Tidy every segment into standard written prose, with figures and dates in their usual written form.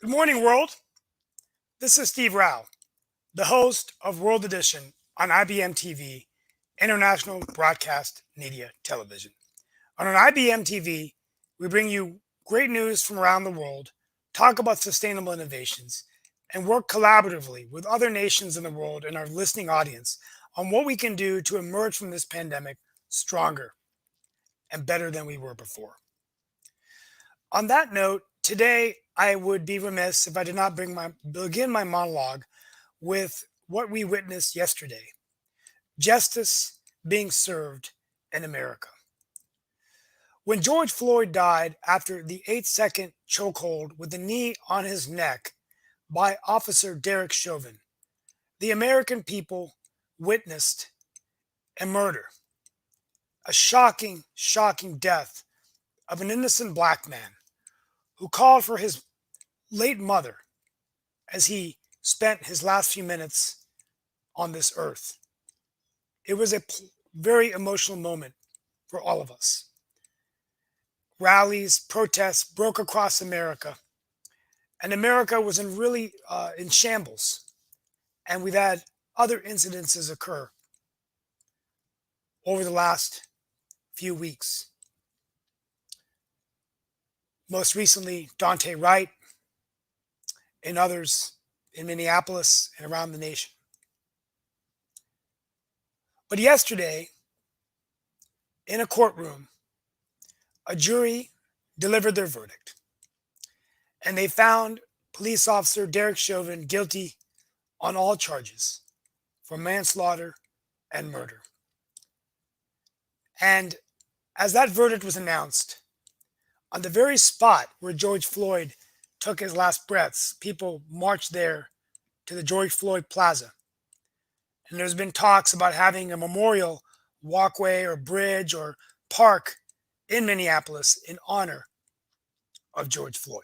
Good morning, world. This is Steve Rao, the host of World Edition on IBMTV, International Broadcast Media Television. On IBMTV, we bring you great news from around the world, talk about sustainable innovations, and work collaboratively with other nations in the world and our listening audience on what we can do to emerge from this pandemic stronger and better than we were before. On that note, today I would be remiss if I did not begin my monologue with what we witnessed yesterday: justice being served in America. When George Floyd died after the 8-second chokehold with the knee on his neck by Officer Derek Chauvin, the American people witnessed a murder, a shocking, shocking death of an innocent black man who called for his late mother as he spent his last few minutes on this earth. It was a very emotional moment for all of us. Rallies, protests broke across America, and America was in shambles. And we've had other incidences occur over the last few weeks. Most recently, Dante Wright and others in Minneapolis and around the nation. But yesterday, in a courtroom, a jury delivered their verdict, and they found police officer Derek Chauvin guilty on all charges for manslaughter and murder. And as that verdict was announced, on the very spot where George Floyd took his last breaths, people marched there to the George Floyd Plaza. And there's been talks about having a memorial walkway or bridge or park in Minneapolis in honor of George Floyd.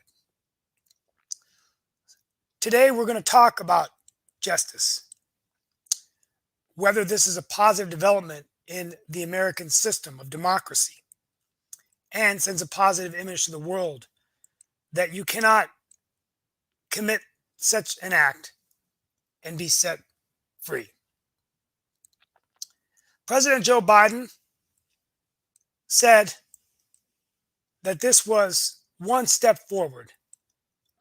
Today, we're going to talk about justice, whether this is a positive development in the American system of democracy and sends a positive image to the world that you cannot commit such an act and be set free. President Joe Biden said that this was one step forward,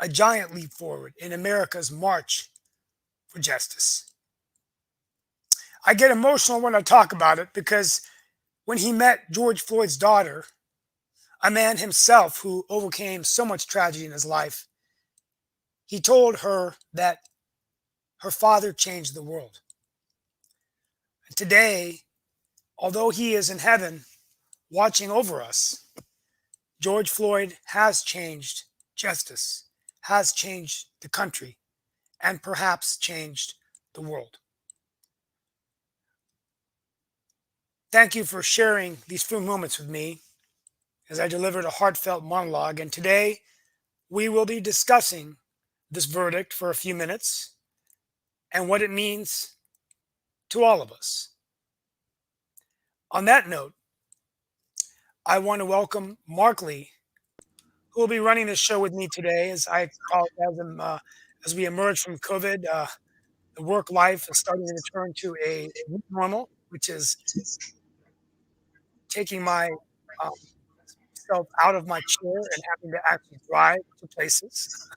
a giant leap forward in America's march for justice. I get emotional when I talk about it because when he met George Floyd's daughter, a man himself who overcame so much tragedy in his life, he told her that her father changed the world. And today, although he is in heaven watching over us, George Floyd has changed justice, has changed the country, and perhaps changed the world. Thank you for sharing these few moments with me as I delivered a heartfelt monologue. And today we will be discussing this verdict for a few minutes and what it means to all of us. On that note, I want to welcome Mark Lee, who will be running this show with me today as I apologize him as we emerge from COVID. The work life is starting to return to a new normal, which is taking my self out of my chair and having to actually drive to places.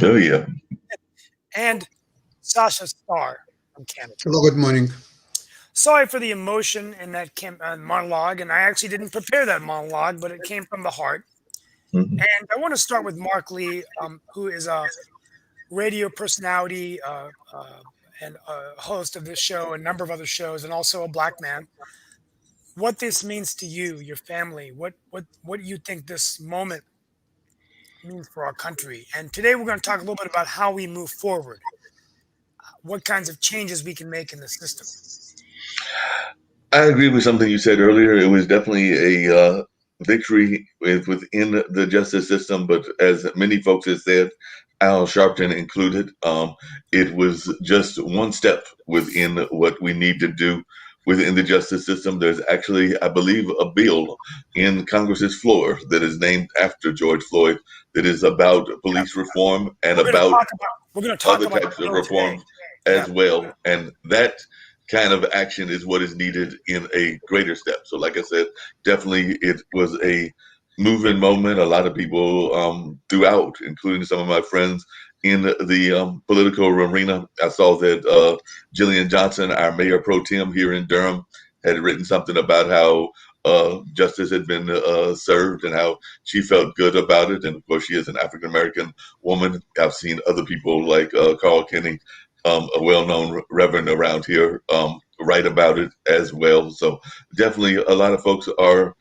Oh, yeah. And Sasha Starr from Canada. Hello, good morning. Sorry for the emotion in that monologue, and I actually didn't prepare that monologue, but it came from the heart. Mhm. And I want to start with Mark Lee, who is a radio personality and a host of this show, a number of other shows, and also a black man. What this means to you, your family, what do you think this moment means for our country? And today we're going to talk a little bit about how we move forward, what kinds of changes we can make in the system. I agree with something you said earlier. It was definitely a victory within the justice system, but as many folks have said, Al Sharpton included, it was just one step within what we need to do within the justice system. There's actually, I believe, a bill in Congress's floor that is named after George Floyd that is about Yeah. police reform and We're going to about talk about we're going to talk other about types the of bill today. reforms Yeah. as well. And that kind of action is what is needed in a greater step. So, like I said, definitely it was a moving moment. A lot of people throughout, including some of my friends in the political arena. I saw that Jillian Johnson, our mayor pro tem here in Durham, had written something about how justice had been served and how she felt good about it. And of course, she is an African American woman. I've seen other people like Carl Kenny, a well-known reverend around here, write about it as well. So definitely, a lot of folks are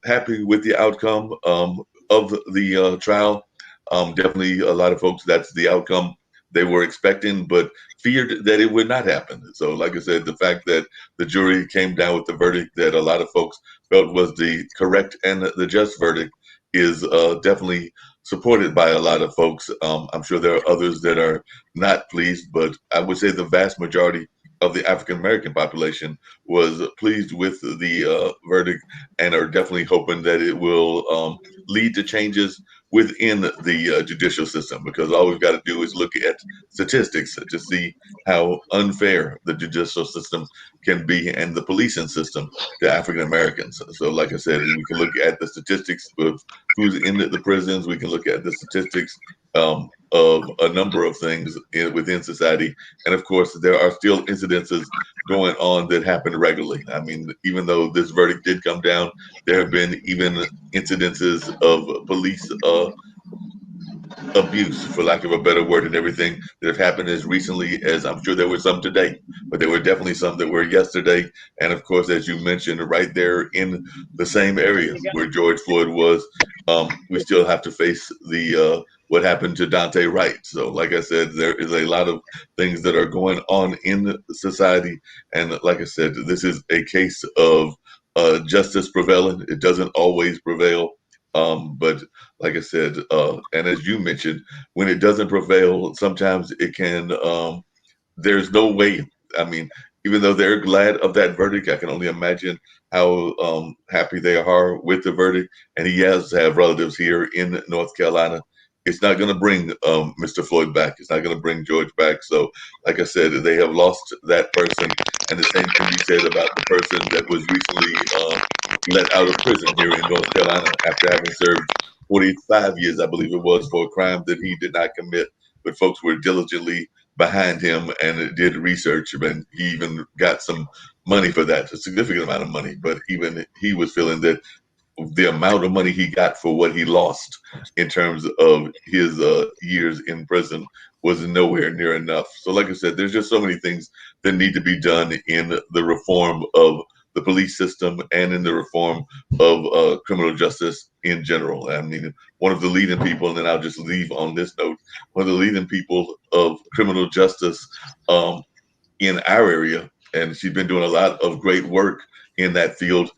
happy with the outcome of the trial. Definitely, a lot of folks, that's the outcome they were expecting, but feared that it would not happen. So, like I said, the fact that the jury came down with the verdict that a lot of folks felt was the correct and the just verdict is definitely supported by a lot of folks. I'm sure there are others that are not pleased, but I would say the vast majority of the African American population was pleased with the verdict and are definitely hoping that it will lead to changes within the judicial system, because all we've got to do is look at statistics to see how unfair the judicial system can be and the policing system to African Americans. So, like I said, we can look at the statistics of who's in the prisons. We can look at the statistics of a number of things within society. And of course, there are still incidences going on that happen regularly. I mean, even though this verdict did come down, there have been even incidences of police abuse, for lack of a better word, and everything that have happened as recently as, I'm sure there were some today, but there were definitely some that were yesterday. And of course, as you mentioned, right there in the same area where George Floyd was, we still have to face the what happened to Dante Wright. So, like I said, there is a lot of things that are going on in society, and like I said, this is a case of justice prevailing. It doesn't always prevail, but like I said, and as you mentioned, when it doesn't prevail, sometimes it can. There's no way. I mean, even though they're glad of that verdict, I can only imagine how happy they are with the verdict. And he has to have relatives here in North Carolina. It's not going to bring Mr. Floyd back. It's not going to bring George back. So, like I said, they have lost that person. And the same can be said about the person that was recently let out of prison here in North Carolina after having served 45 years, I believe it was, for a crime that he did not commit. But folks were diligently behind him and did research, and he even got some money for that, a significant amount of money. But even he was feeling that the amount of money he got for what he lost in terms of his years in prison was nowhere near enough. So, like I said, there's just so many things that need to be done in the reform of the police system and in the reform of criminal justice in general. I mean, one of the leading people, and then I'll just leave on this note, one of the leading people of criminal justice in our area, and she's been doing a lot of great work in that field,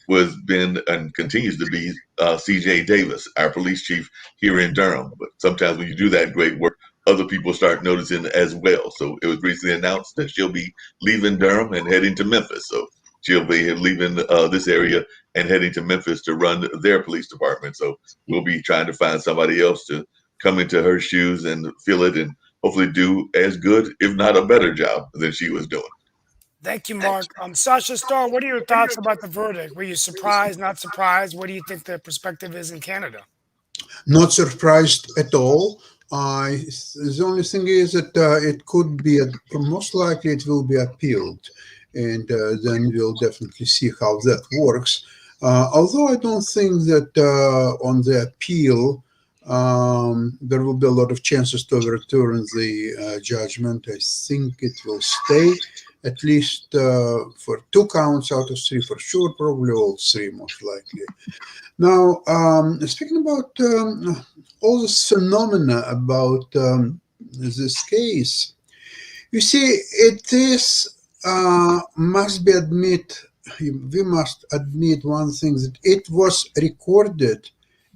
was been and continues to be CJ Davis, our police chief here in Durham. But sometimes when you do that great work, other people start noticing as well. So it was recently announced that she'll be leaving Durham and heading to Memphis. So she'll be leaving this area and heading to Memphis to run their police department. So we'll be trying to find somebody else to come into her shoes and fill it and hopefully do as good, if not a better job than she was doing. Thank you, Mark. Sasha Starr, what are your thoughts about the verdict? Were you surprised, not surprised? What do you think the perspective is in Canada? Not surprised at all. The only thing is that it could be, most likely, it will be appealed, and then we'll definitely see how that works. Although I don't think that on the appeal there will be a lot of chances to overturn the judgment. I think it will stay at least for 2 counts out of 3 for sure, probably all 3 most likely. Now, speaking about all this phenomena about this case, you see, it is must be admit we must admit one thing, that it was recorded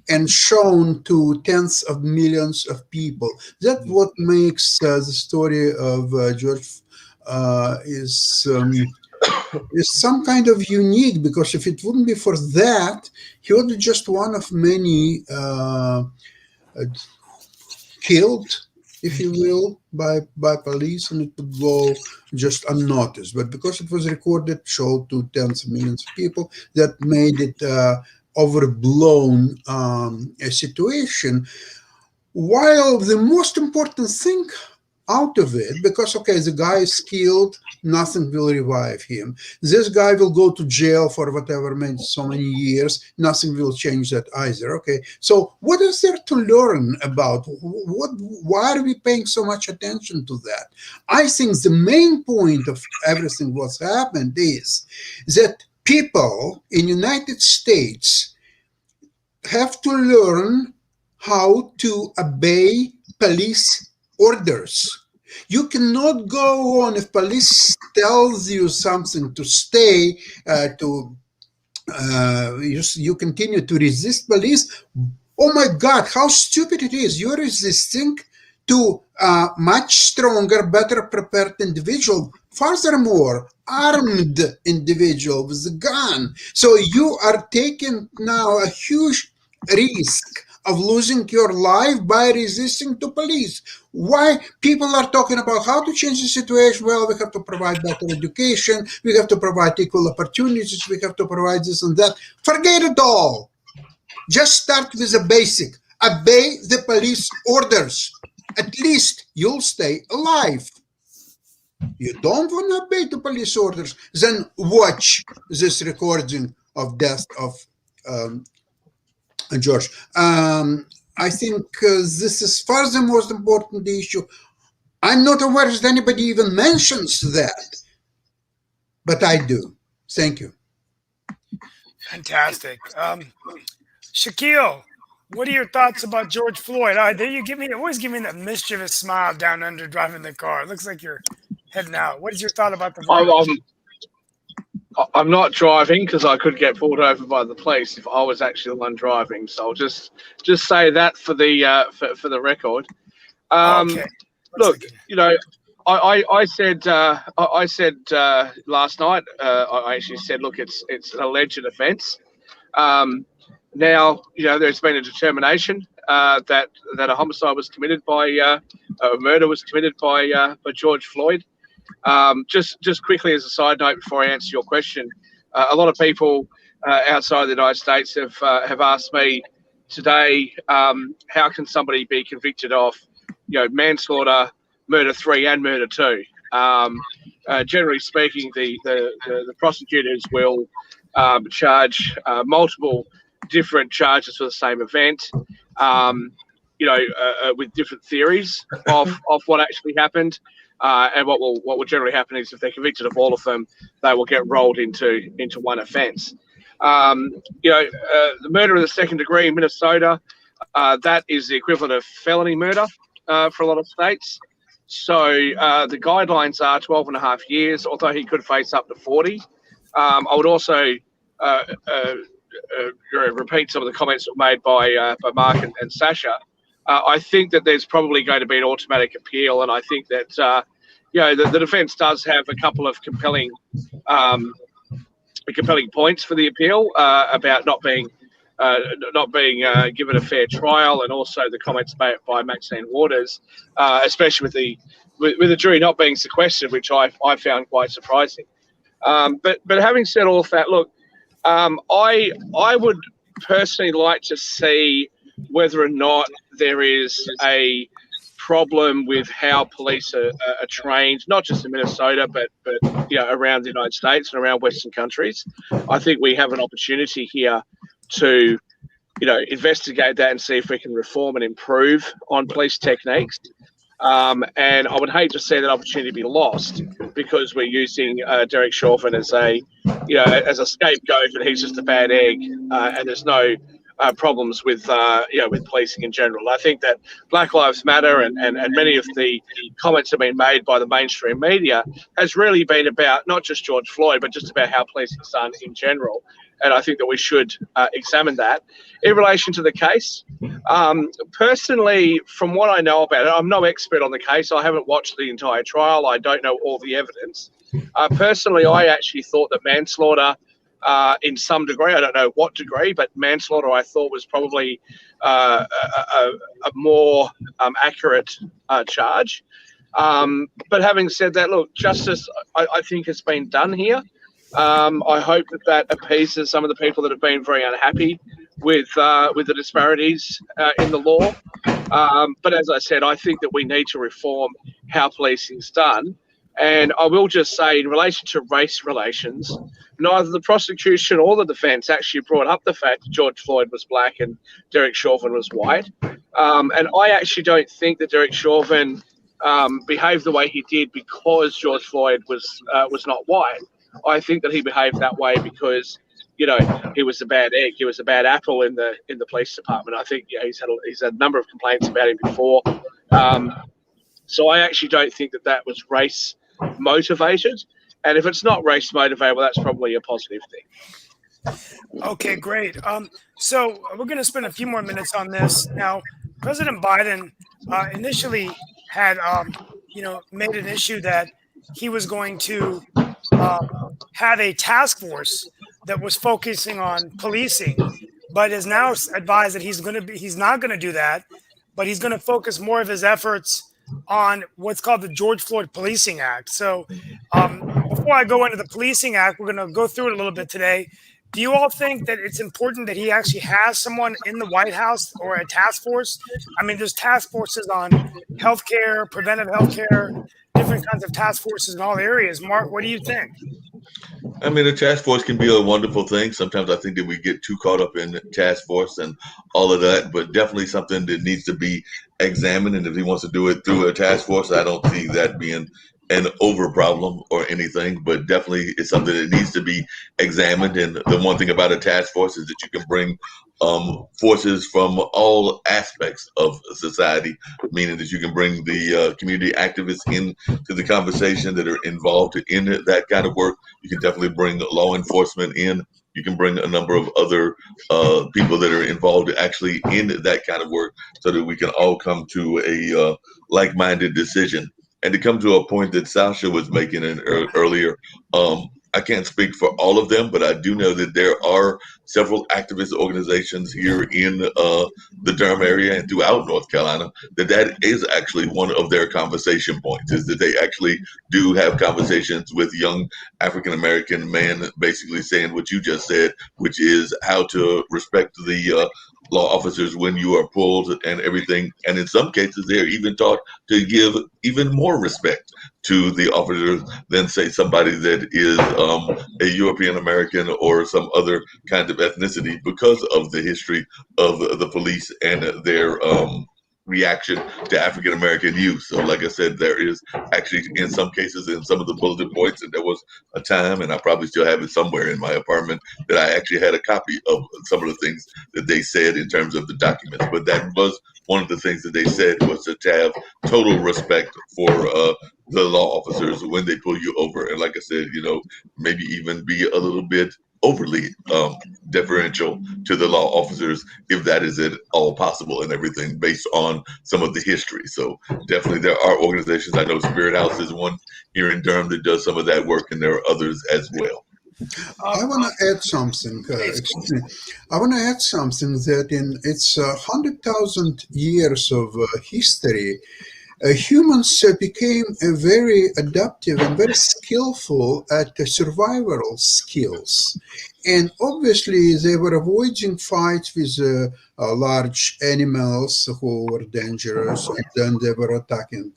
and shown to tens of millions of people. That's what makes the story of George is is some kind of unique, because if it wouldn't be for that, he would be just one of many killed, if you will, by police, and it would go just unnoticed. But because it was recorded, showed to tens of millions of people, that made it overblown a situation. While the most important thing out of it, because okay, the guy is killed, nothing will revive him. This guy will go to jail for whatever many so many years, nothing will change that either. Okay, so what is there to learn about why are we paying so much attention to that? I think the main point of everything what's happened is that people in United States have to learn how to obey police orders. You cannot go on if police tells you something to stay, you continue to resist police. Oh my God, how stupid it is. You're resisting to a much stronger, better prepared individual. Furthermore, armed individual with a gun. So you are taking now a huge risk of losing your life by resisting to police. Why people are talking about how to change the situation? Well, we have to provide better education. We have to provide equal opportunities. We have to provide this and that. Forget it all. Just start with the basic. Obey the police orders. At least you'll stay alive. You don't want to obey the police orders, then watch this recording of death of George. I think this is far the most important issue. I'm not aware that anybody even mentions that, but I do. Thank you. Fantastic. Shaquille, what are your thoughts about George Floyd? You always give me that mischievous smile down under driving the car. It looks like you're heading out. What is your thought about the verdict? I'm not driving because I could get pulled over by the police if I was actually the one driving. So I'll just say that for the record. Okay. Look, you know, I said last night. I actually said, look, it's an alleged offence. Now, you know, there's been a determination that a homicide was committed by a murder was committed by George Floyd. Just quickly as a side note before I answer your question, a lot of people outside the United States have asked me today, how can somebody be convicted of, you know, manslaughter, murder 3 and murder 2? Generally speaking, the prosecutors will charge multiple different charges for the same event, with different theories of what actually happened. And what will generally happen is if they're convicted of all of them, they will get rolled into one offence. The murder of the second degree in Minnesota, that is the equivalent of felony murder for a lot of states. So the guidelines are 12 and a half years, although he could face up to 40. I would also repeat some of the comments that were made by Mark and Sasha. I think that there's probably going to be an automatic appeal, and I think that the defence does have a couple of compelling points for the appeal about not being given a fair trial, and also the comments by Maxine Waters, especially with the jury not being sequestered, which I found quite surprising. But having said all of that, look, I would personally like to see whether or not there is a problem with how police are trained, not just in Minnesota, but around the United States and around Western countries. I think we have an opportunity here to, investigate that and see if we can reform and improve on police techniques. And I would hate to see that opportunity be lost because we're using Derek Chauvin as a scapegoat, and he's just a bad egg, and there's no problems with policing in general. I think that Black Lives Matter and many of the comments have been made by the mainstream media has really been about not just George Floyd, but just about how policing is done in general. And I think that we should examine that. In relation to the case, personally, from what I know about it, I'm no expert on the case. I haven't watched the entire trial. I don't know all the evidence. Personally, I actually thought that manslaughter, in some degree, I don't know what degree, but manslaughter I thought was probably a more accurate charge. But having said that, look, justice, I think, has been done here. I hope that appeases some of the people that have been very unhappy with the disparities in the law. But as I said, I think that we need to reform how policing is done. And I will just say, in relation to race relations, neither the prosecution or the defence actually brought up the fact that George Floyd was black and Derek Chauvin was white. And I actually don't think that Derek Chauvin behaved the way he did because George Floyd was not white. I think that he behaved that way because, you know, he was a bad egg. He was a bad apple in the police department. I think he's had a number of complaints about him before. So I actually don't think that was race motivated. And if it's not race motivated, well, that's probably a positive thing. Okay, great. So we're going to spend a few more minutes on this. Now, President Biden initially had, made an issue that he was going to have a task force that was focusing on policing, but is now advised that he's not going to do that, but he's going to focus more of his efforts on what's called the George Floyd Policing Act. So before I go into the Policing Act, we're going to go through it a little bit today. Do you all think that it's important that he actually has someone in the White House or a task force? I mean, there's task forces on healthcare, preventive healthcare, different kinds of task forces in all areas. Mark, what do you think? I mean, a task force can be a wonderful thing. Sometimes I think that we get too caught up in task force and all of that, but definitely something that needs to be examined. And if he wants to do it through a task force, I don't see that being an over problem or anything, but definitely it's something that needs to be examined. And the one thing about a task force is that you can bring forces from all aspects of society, meaning that you can bring the community activists into the conversation that are involved in that kind of work. You can definitely bring law enforcement in. You can bring a number of other people that are involved actually in that kind of work so that we can all come to a like-minded decision. And to come to a point that Sasha was making earlier, I can't speak for all of them, but I do know that there are several activist organizations here in the Durham area and throughout North Carolina that is actually one of their conversation points, is that they actually do have conversations with young African-American men, basically saying what you just said, which is how to respect the law officers when you are pulled and everything. And in some cases, they're even taught to give even more respect to the officers than, say, somebody that is a European American or some other kind of ethnicity, because of the history of the police and their reaction to African American youth. So like I said, there is actually in some cases in some of the bulletin points, and there was a time, and I probably still have it somewhere in my apartment, that I actually had a copy of some of the things that they said in terms of the documents. But that was one of the things that they said, was to have total respect for the law officers when they pull you over. And like I said, maybe even be a little bit overly deferential to the law officers, if that is at all possible, and everything based on some of the history. So definitely there are organizations. I know Spirit House is one here in Durham that does some of that work, and there are others as well. I want to add something. Excuse me. I want to add something that in its 100,000 years of history, humans became very adaptive and very skillful at survival skills. And obviously, they were avoiding fights with large animals who were dangerous, and then they were attacking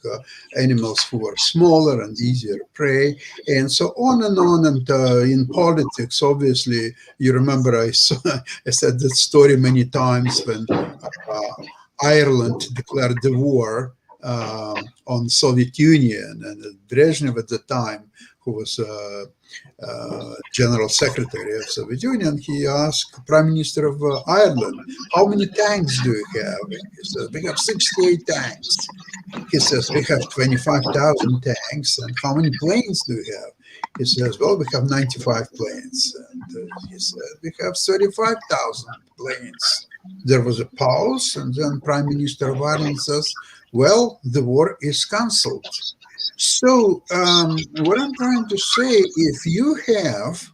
animals who were smaller and easier prey, and so on and on. And in politics, obviously, you remember I said that story many times when Ireland declared the war on Soviet Union, and Brezhnev at the time, who was General Secretary of Soviet Union, he asked Prime Minister of Ireland, "How many tanks do you have?" He says, "We have 68 tanks." He says, "We have 25,000 tanks. And how many planes do you have?" He says, "Well, we have 95 planes." And he said, "We have 35,000 planes." There was a pause, and then Prime Minister of Ireland says, "Well, the war is cancelled." So what I'm trying to say, if you have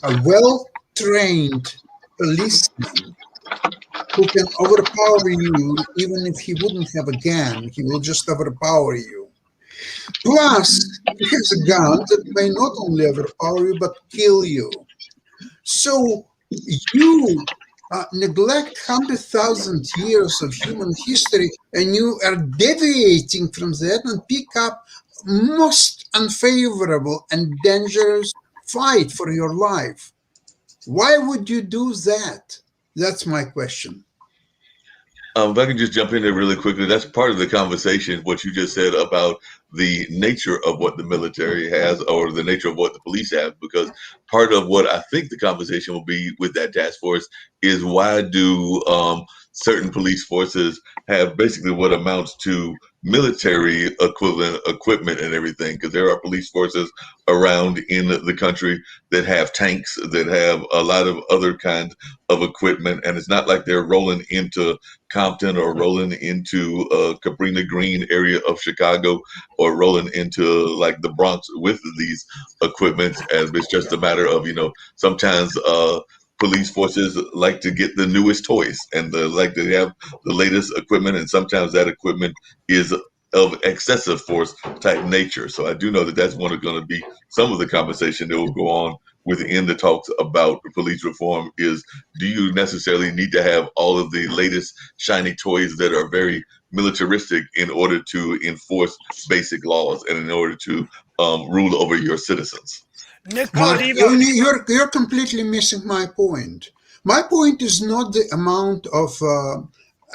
a well-trained policeman who can overpower you, even if he wouldn't have a gun, he will just overpower you. Plus, he has a gun that may not only overpower you, but kill you. So you neglect 100,000 years of human history, and you are deviating from that and pick up most unfavorable and dangerous fight for your life. Why would you do that? That's my question. If I can just jump in there really quickly, that's part of the conversation, what you just said about the nature of what the military has or the nature of what the police have, because part of what I think the conversation will be with that task force is why do certain police forces have basically what amounts to military equivalent equipment and everything, because there are police forces around in the country that have tanks, that have a lot of other kinds of equipment, and it's not like they're rolling into Compton or rolling into Cabrini Green area of Chicago or rolling into like the Bronx with these equipments. And it's just a matter of, sometimes police forces like to get the newest toys and like to have the latest equipment. And sometimes that equipment is of excessive force type nature. So I do know that that's going to be some of the conversation that will go on within the talks about police reform is, do you necessarily need to have all of the latest shiny toys that are very militaristic in order to enforce basic laws and in order to rule over your citizens? Nick Mark, Paladiva. you're completely missing my point. My point is not the amount of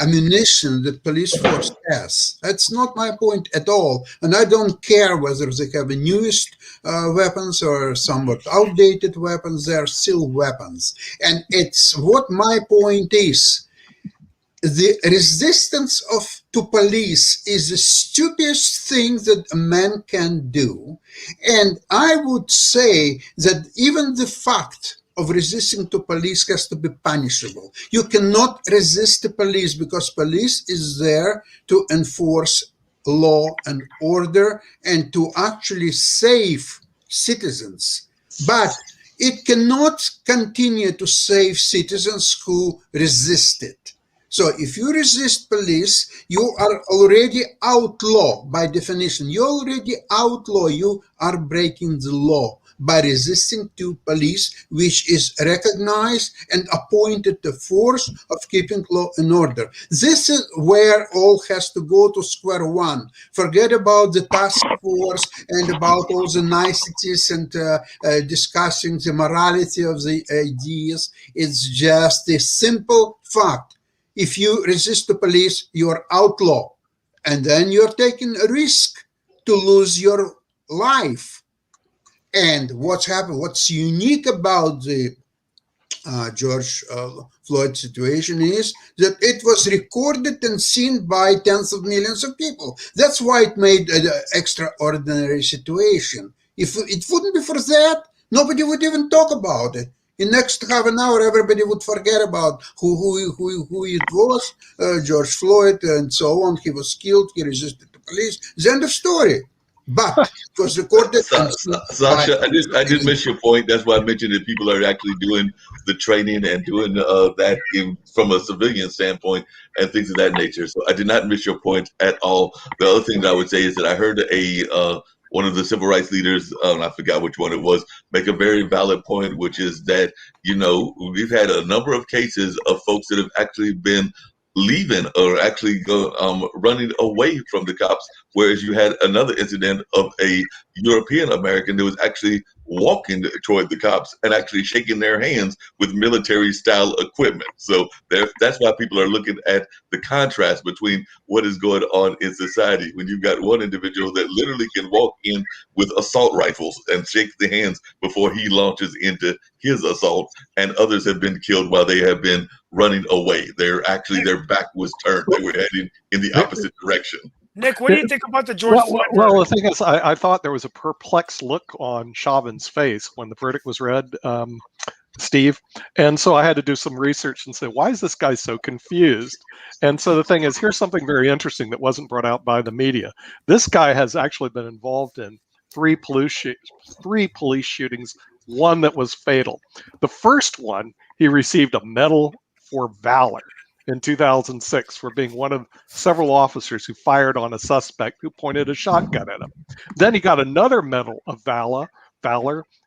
ammunition that police force has. That's not my point at all. And I don't care whether they have the newest weapons or somewhat outdated weapons. They are still weapons. And it's what my point is. The resistance to police is the stupidest thing that a man can do. And I would say that even the fact of resisting to police has to be punishable. You cannot resist the police because police is there to enforce law and order and to actually save citizens. But it cannot continue to save citizens who resist it. So if you resist police, you are already outlaw by definition. You already outlaw. You are breaking the law by resisting to police, which is recognized and appointed the force of keeping law and order. This is where all has to go to square one. Forget about the task force and about all the niceties and discussing the morality of the ideas. It's just a simple fact. If you resist the police, you're outlaw. And then you're taking a risk to lose your life. And what's happened, what's unique about the George Floyd situation is that it was recorded and seen by tens of millions of people. That's why it made an extraordinary situation. If it wouldn't be for that, nobody would even talk about it. In next half an hour, everybody would forget about who it was, George Floyd, and so on. He was killed. He resisted the police. The end of story. But it was recorded. Sasha, I did miss your point. That's why I mentioned that people are actually doing the training and doing that from a civilian standpoint and things of that nature. So I did not miss your point at all. The other thing that I would say is that I heard one of the civil rights leaders, I forgot which one it was, make a very valid point, which is that, we've had a number of cases of folks that have actually been leaving or actually running away from the cops, whereas you had another incident of a European American that was actually walking toward the cops and actually shaking their hands with military style equipment. So that's why people are looking at the contrast between what is going on in society when you've got one individual that literally can walk in with assault rifles and shake the hands before he launches into his assault, and others have been killed while they have been running away. Their back was turned. They were heading in the opposite direction. Nick, what do you think about the George Floyd verdict? Well, the thing is, I thought there was a perplexed look on Chauvin's face when the verdict was read. Steve. And so I had to do some research and say, why is this guy so confused? And so the thing is, here's something very interesting that wasn't brought out by the media. This guy has actually been involved in three police shootings, one that was fatal. The first one, he received a Medal for Valor in 2006 for being one of several officers who fired on a suspect who pointed a shotgun at him. Then he got another Medal of Valor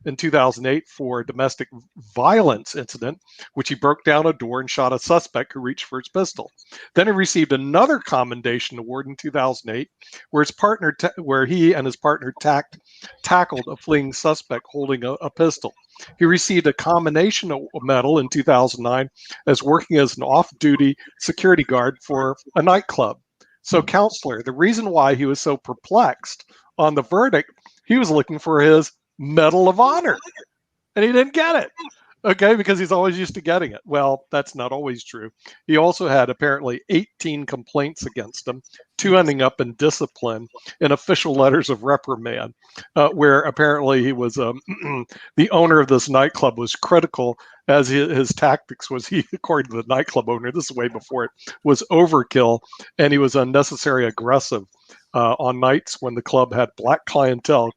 in 2008 for a domestic violence incident, which he broke down a door and shot a suspect who reached for his pistol. Then he received another commendation award in 2008, where he and his partner tackled a fleeing suspect holding a pistol. He received a combination medal in 2009 as working as an off-duty security guard for a nightclub. So, counselor, the reason why he was so perplexed on the verdict, he was looking for his Medal of Honor, and he didn't get it. Okay, because he's always used to getting it. Well, that's not always true. He also had apparently 18 complaints against him, 2 ending up in discipline and official letters of reprimand, where apparently he was the owner of this nightclub was critical as his tactics was, he, according to the nightclub owner, this is way before it, was overkill, and he was unnecessarily aggressive on nights when the club had black clientele,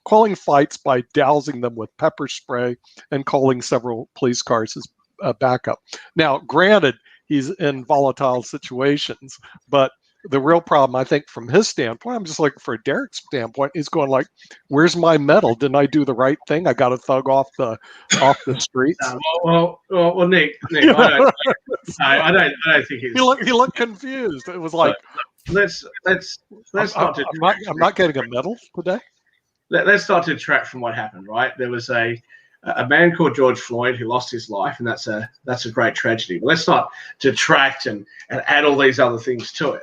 calling fights by dousing them with pepper spray and calling several police cars as backup. Now, granted, he's in volatile situations, but the real problem, I think, from his standpoint, I'm just looking for Derek's standpoint, he's going like, where's my medal? Didn't I do the right thing? I got a thug off the streets. Well, Nick, I don't think he's. He looked confused. It was like, let's I'm not getting a medal today. Let's not detract from what happened. Right, there was a man called George Floyd who lost his life, and that's a great tragedy. But let's not detract and add all these other things to it.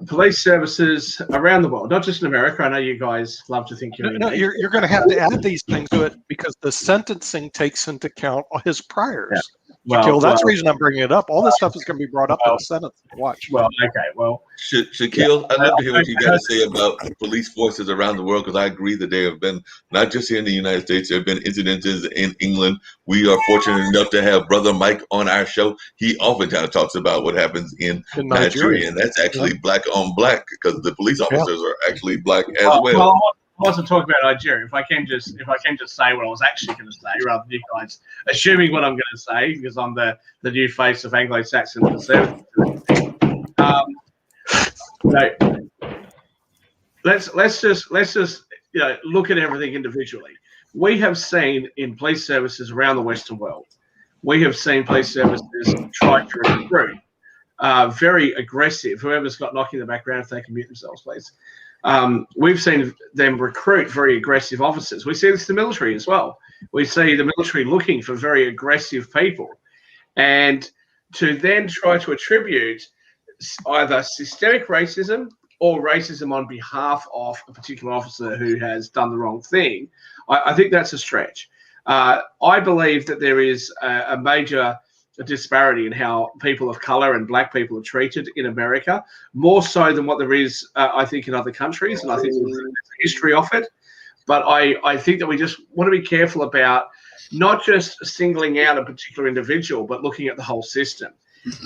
Police services around the world, not just in America. I know you guys love to think you're. No, you're going to have to add these things to it because the sentencing takes into account his priors. Yeah. That's the reason I'm bringing it up. All this stuff is going to be brought up in the Senate. Watch. Well, okay. Well, Shaquille, I'd love to hear what you got to say about police forces around the world, because I agree that there have been, not just here in the United States, there have been incidences in England. We are fortunate enough to have Brother Mike on our show. He oftentimes talks about what happens in Nigeria, and that's actually black on black, because the police officers are actually black as well. I wasn't talking about Nigeria. If I can just say what I was actually going to say, rather than you guys assuming what I'm going to say, because I'm the new face of Anglo-Saxon conservatism. Let's just look at everything individually. We have seen in police services around the Western world, we have seen police services try to recruit very aggressive. Whoever's got knocking in the background, if they can mute themselves, please. We've seen them recruit very aggressive officers. We see this in the military as well. We see the military looking for very aggressive people, and to then try to attribute either systemic racism or racism on behalf of a particular officer who has done the wrong thing, I think that's a stretch. I believe that there is a major disparity in how people of color and black people are treated in America, more so than what there is, I think, in other countries. And I think there's a history of it. But I think that we just want to be careful about not just singling out a particular individual, but looking at the whole system.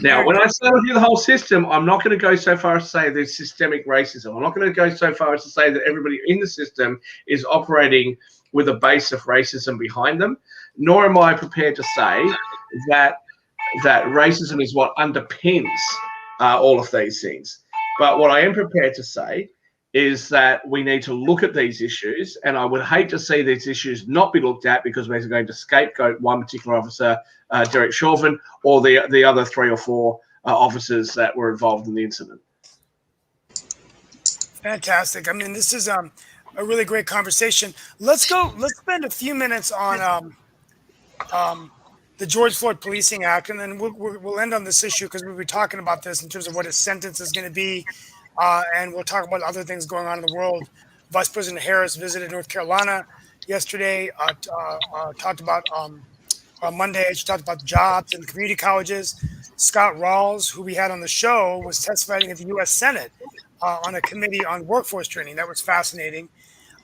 Now, when I say looking at the whole system, I'm not going to go so far as to say there's systemic racism. I'm not going to go so far as to say that everybody in the system is operating with a base of racism behind them, nor am I prepared to say that racism is what underpins all of these things. But what I am prepared to say is that we need to look at these issues, and I would hate to see these issues not be looked at because we're going to scapegoat one particular officer, Derek Chauvin, or the other 3 or 4 officers that were involved in the incident. Fantastic. I mean, this is a really great conversation. Let's spend a few minutes on the George Floyd Policing Act, and then we'll end on this issue because we'll be talking about this in terms of what his sentence is going to be, and we'll talk about other things going on in the world. Vice President Harris visited North Carolina yesterday, talked about on Monday, she talked about jobs and community colleges. Scott Rawls, who we had on the show, was testifying at the U.S. Senate on a committee on workforce training. That was fascinating.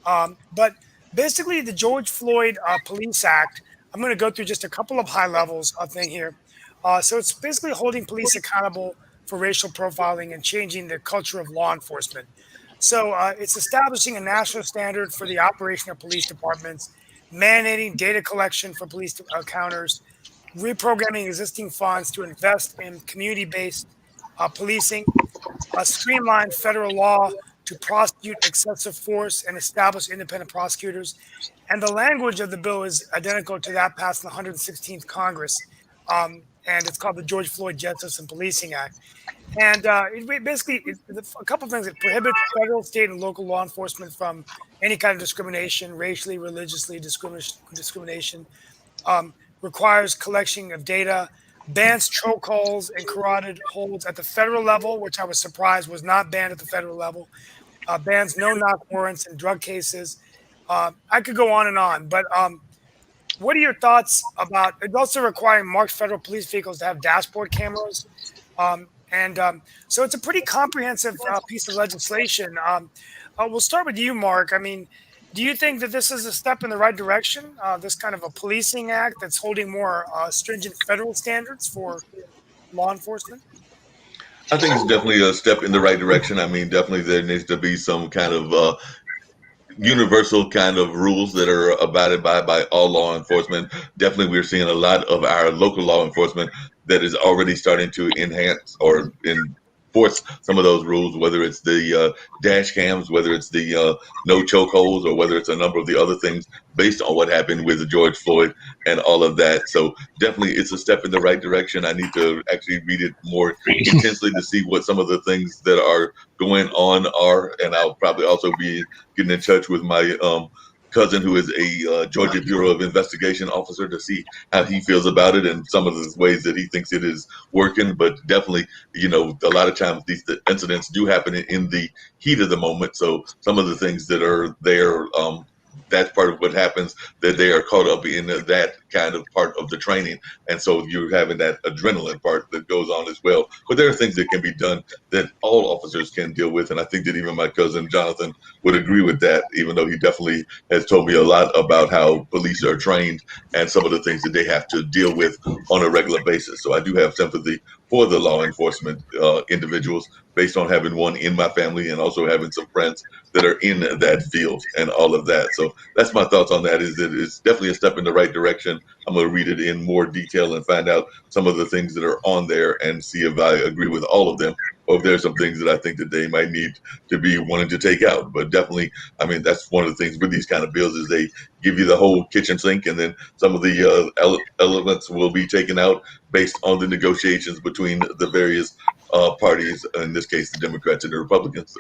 But basically, the George Floyd Police Act I'm going to go through just a couple of high levels of thing here. So it's basically holding police accountable for racial profiling and changing the culture of law enforcement. So it's establishing a national standard for the operation of police departments, mandating data collection for police counters, reprogramming existing funds to invest in community-based policing, streamline federal law to prosecute excessive force and establish independent prosecutors. And the language of the bill is identical to that passed in the 116th Congress. And it's called the George Floyd Justice and Policing Act. And a couple of things. It prohibits federal, state, and local law enforcement from any kind of discrimination, racially, religiously discrimination, requires collection of data, bans chokeholds and carotid holds at the federal level, which I was surprised was not banned at the federal level, bans no-knock warrants in drug cases. I could go on, but what are your thoughts about it also requiring marked federal police vehicles to have dashboard cameras? So it's a pretty comprehensive piece of legislation. We'll start with you, Mark. I mean, do you think that this is a step in the right direction, this kind of a policing act that's holding more stringent federal standards for law enforcement? I think it's definitely a step in the right direction. I mean, definitely there needs to be some kind of universal kind of rules that are abided by all law enforcement. Definitely, we're seeing a lot of our local law enforcement that is already starting to enhance or enforce some of those rules, whether it's the dash cams, whether it's the no chokeholds, or whether it's a number of the other things based on what happened with George Floyd and all of that. So definitely it's a step in the right direction. I need to actually read it more intensely to see what some of the things that are going on are, and I'll probably also be getting in touch with my cousin who is a Georgia Bureau of Investigation officer to see how he feels about it and some of the ways that he thinks it is working. But definitely, a lot of times these incidents do happen in the heat of the moment. So some of the things that are there, that's part of what happens, that they are caught up in that kind of part of the training. And so you're having that adrenaline part that goes on as well. But there are things that can be done that all officers can deal with. And I think that even my cousin Jonathan would agree with that, even though he definitely has told me a lot about how police are trained and some of the things that they have to deal with on a regular basis. So I do have sympathy for the law enforcement individuals based on having one in my family and also having some friends that are in that field and all of that. So that's my thoughts on that, is that it's definitely a step in the right direction. I'm going to read it in more detail and find out some of the things that are on there and see if I agree with all of them, or if there's some things that I think that they might need to be wanting to take out. But definitely, I mean, that's one of the things with these kind of bills is they give you the whole kitchen sink, and then some of the elements will be taken out based on the negotiations between the various parties, in this case, the Democrats and the Republicans,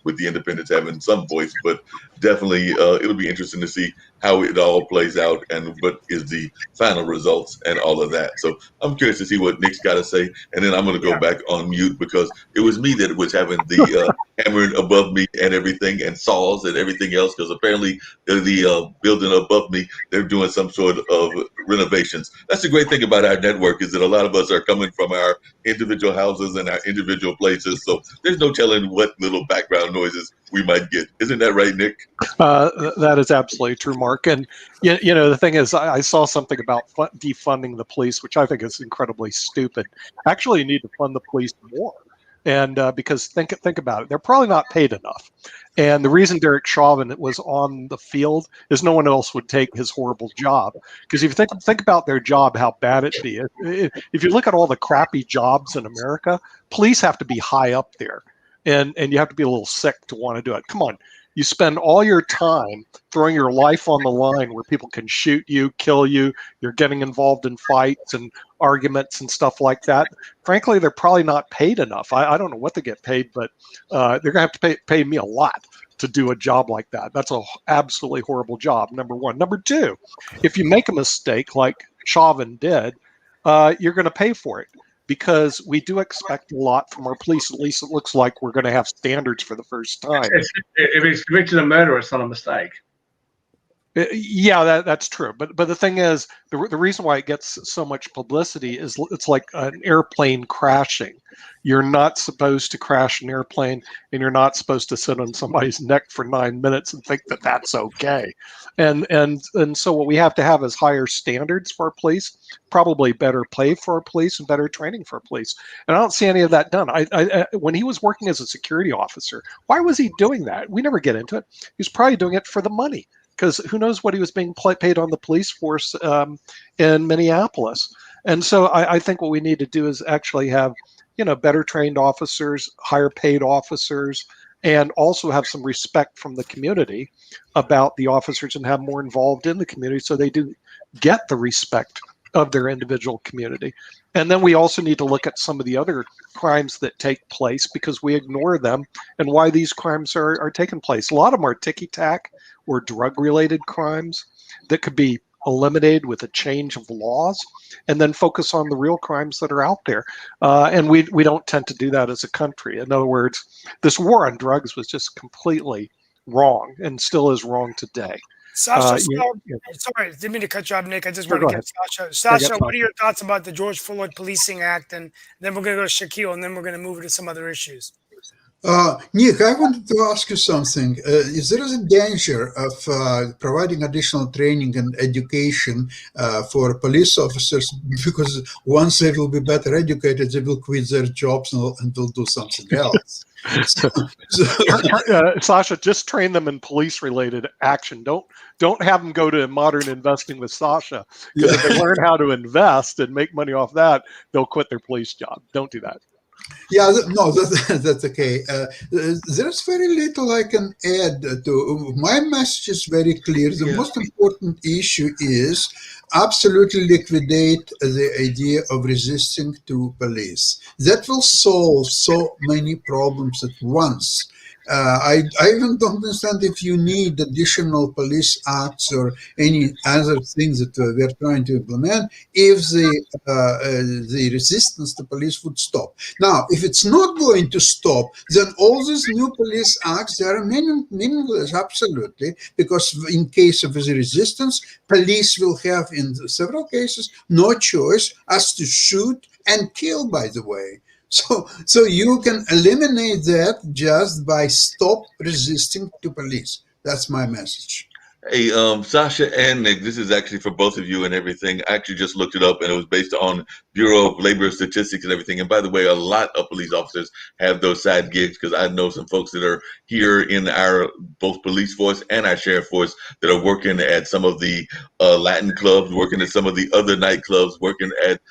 with the independents having some voice. But definitely, it'll be interesting to see how it all plays out and what is the final results and all of that. So I'm curious to see what Nick's got to say. And then I'm going to go back on mute because it was me that was having the hammering above me and everything, and saws and everything else, because apparently the building above me, they're doing some sort of renovations. That's the great thing about our network, is that a lot of us are coming from our individual houses and our individual places. So there's no telling what little background noises we might get. Isn't that right, Nick? That is absolutely true, Mark. And the thing is, I saw something about defunding the police, which I think is incredibly stupid. Actually, you need to fund the police more, and because think about it, they're probably not paid enough. And the reason Derek Chauvin was on the field is no one else would take his horrible job. Because if you think about their job, how bad it'd be. If you look at all the crappy jobs in America, police have to be high up there, and you have to be a little sick to want to do it. Come on. You spend all your time throwing your life on the line where people can shoot you, kill you. You're getting involved in fights and arguments and stuff like that. Frankly, they're probably not paid enough. I don't know what they get paid, but they're going to have to pay me a lot to do a job like that. That's an absolutely horrible job, number one. Number two, if you make a mistake like Chauvin did, you're going to pay for it. Because we do expect a lot from our police. At least it looks like we're going to have standards for the first time. If he's convicted of murder, it's not a mistake. Yeah, that's true. But the thing is, the reason why it gets so much publicity is it's like an airplane crashing. You're not supposed to crash an airplane, and you're not supposed to sit on somebody's neck for 9 minutes and think that that's okay. And so what we have to have is higher standards for our police, probably better pay for our police, and better training for our police. And I don't see any of that done. When he was working as a security officer, why was he doing that? We never get into it. He was probably doing it for the money, because who knows what he was being paid on the police force in Minneapolis. And so I think what we need to do is actually have, better trained officers, higher paid officers, and also have some respect from the community about the officers and have more involved in the community so they do get the respect of their individual community. And then we also need to look at some of the other crimes that take place because we ignore them and why these crimes are taking place. A lot of them are ticky-tack or drug-related crimes that could be eliminated with a change of laws, and then focus on the real crimes that are out there. And we don't tend to do that as a country. In other words, this war on drugs was just completely wrong and still is wrong today. Sasha, sorry, didn't mean to cut you off, Nick. I just want to get Sasha. Sasha, what are your thoughts about the George Floyd Policing Act? And then we're going to go to Shaquille, and then we're going to move to some other issues. Nick, I wanted to ask you something. Is there a danger of providing additional training and education for police officers? Because once they will be better educated, they will quit their jobs and will do something else. Sasha, just train them in police-related action. Don't have them go to modern investing with Sasha, because if they learn how to invest and make money off that, they'll quit their police job. Don't do that. Yeah, no, that's okay. There's very little I can add to. My message is very clear. The most important issue is absolutely liquidate the idea of resisting to police. That will solve so many problems at once. I even don't understand if you need additional police acts or any other things that we're trying to implement if the resistance to police would stop. Now, if it's not going to stop, then all these new police acts, they are meaningless, absolutely, because in case of the resistance, police will have, in several cases, no choice as to shoot and kill, by the way. So you can eliminate that just by stop resisting to police. That's my message. Hey, Sasha and Nick, this is actually for both of you and everything. I actually just looked it up, and it was based on Bureau of Labor Statistics and everything. And by the way, a lot of police officers have those side gigs, because I know some folks that are here in our both police force and our sheriff force that are working at some of the Latin clubs, working at some of the other nightclubs, working at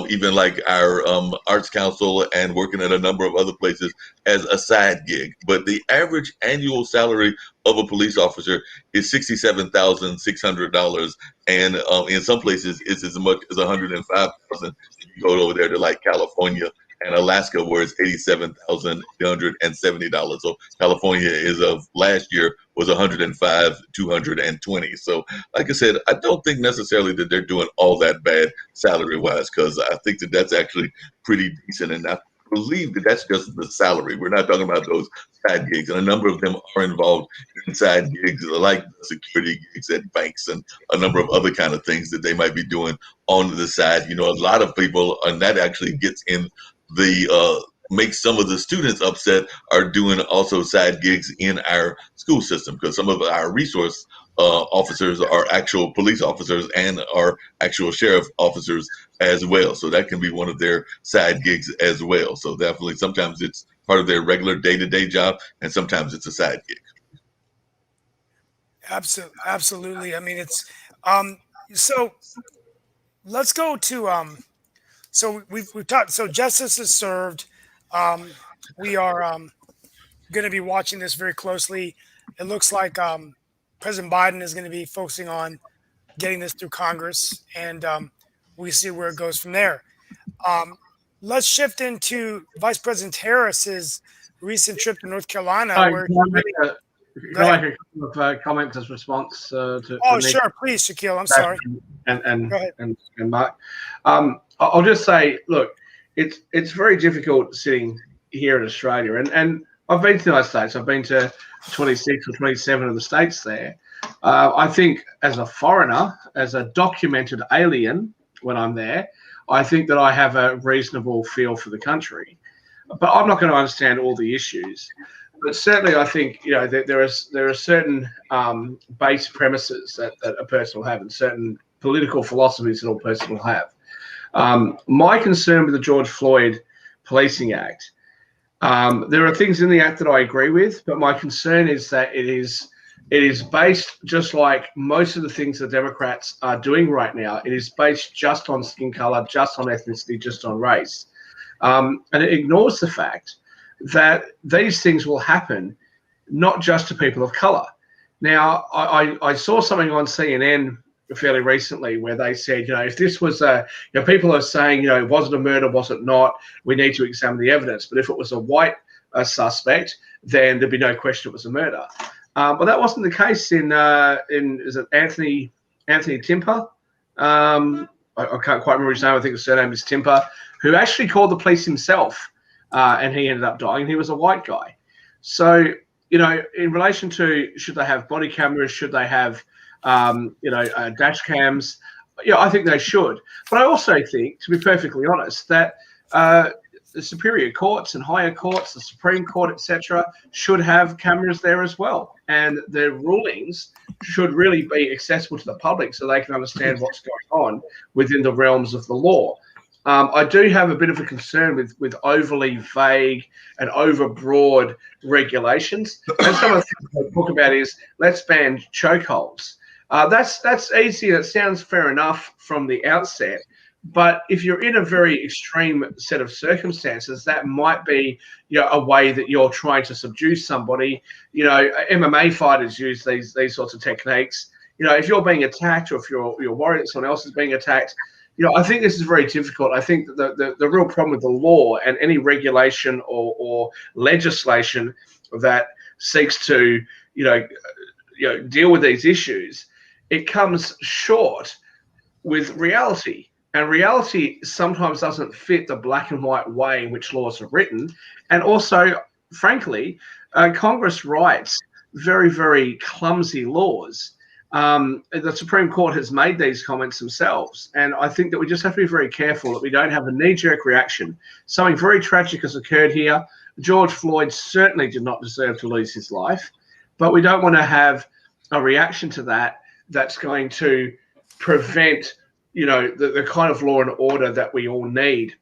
even like our arts council, and working at a number of other places as a side gig. But the average annual salary of a police officer is $67,600, and in some places it's as much as $105,000. You go over there to like California and Alaska, where it's $87,870. So California is of last year was $105,220. So like I said, I don't think necessarily that they're doing all that bad salary wise, because I think that that's actually pretty decent. And I believe that that's just the salary. We're not talking about those side gigs, and a number of them are involved in side gigs like security gigs at banks and a number of other kind of things that they might be doing on the side. You know, a lot of people, and that actually gets in the makes some of the students upset, are doing also side gigs in our school system, because some of our resource officers are actual police officers and are actual sheriff officers as well. So that can be one of their side gigs as well. So definitely sometimes it's part of their regular day-to-day job, and sometimes it's a side gig. Absolutely. I mean, it's so let's go to so we've talked. So justice is served. We are going to be watching this very closely. It looks like President Biden is going to be focusing on getting this through Congress, and we see where it goes from there. Let's shift into Vice President Harris's recent trip to North Carolina. Where can I make a couple of comments as response to Nick? Sure, please, Shaquille. I'm sorry. And Mark. I'll just say, look, it's very difficult sitting here in Australia, and I've been to the United States. I've been to 26 or 27 of the states there, I think as a foreigner, as a documented alien, when I'm there, I think that I have a reasonable feel for the country. But I'm not going to understand all the issues. But certainly, I think that there are certain base premises that a person will have, and certain political philosophies that a person will have. My concern with the George Floyd Policing Act, there are things in the act that I agree with, but my concern is that it is based, just like most of the things the Democrats are doing right now, it is based just on skin color, just on ethnicity, just on race. And it ignores the fact that these things will happen not just to people of color. Now, I saw something on CNN fairly recently where they said, if this was people are saying, was it a murder, was it not? We need to examine the evidence. But if it was a white suspect, then there'd be no question it was a murder. But that wasn't the case in is it Anthony Timper? I can't quite remember his name. I think his surname is Timper, who actually called the police himself, and he ended up dying. He was a white guy. So, in relation to should they have body cameras, should they have dash cams? I think they should. But I also think, to be perfectly honest, that the superior courts and higher courts, the Supreme Court, etc., should have cameras there as well. And their rulings should really be accessible to the public so they can understand what's going on within the realms of the law. I do have a bit of a concern with overly vague and overbroad regulations. And some of the things I talk about is let's ban chokeholds. That's easy. That sounds fair enough from the outset. But if you're in a very extreme set of circumstances, that might be a way that you're trying to subdue somebody. MMA fighters use these sorts of techniques. If you're being attacked, or if you're worried that someone else is being attacked, I think this is very difficult. I think that the real problem with the law and any regulation or legislation that seeks to deal with these issues, it comes short with reality. And reality sometimes doesn't fit the black and white way in which laws are written. And also, frankly, Congress writes very, very clumsy laws. The Supreme Court has made these comments themselves. And I think that we just have to be very careful that we don't have a knee-jerk reaction. Something very tragic has occurred here. George Floyd certainly did not deserve to lose his life. But we don't want to have a reaction to that that's going to prevent the kind of law and order that we all need,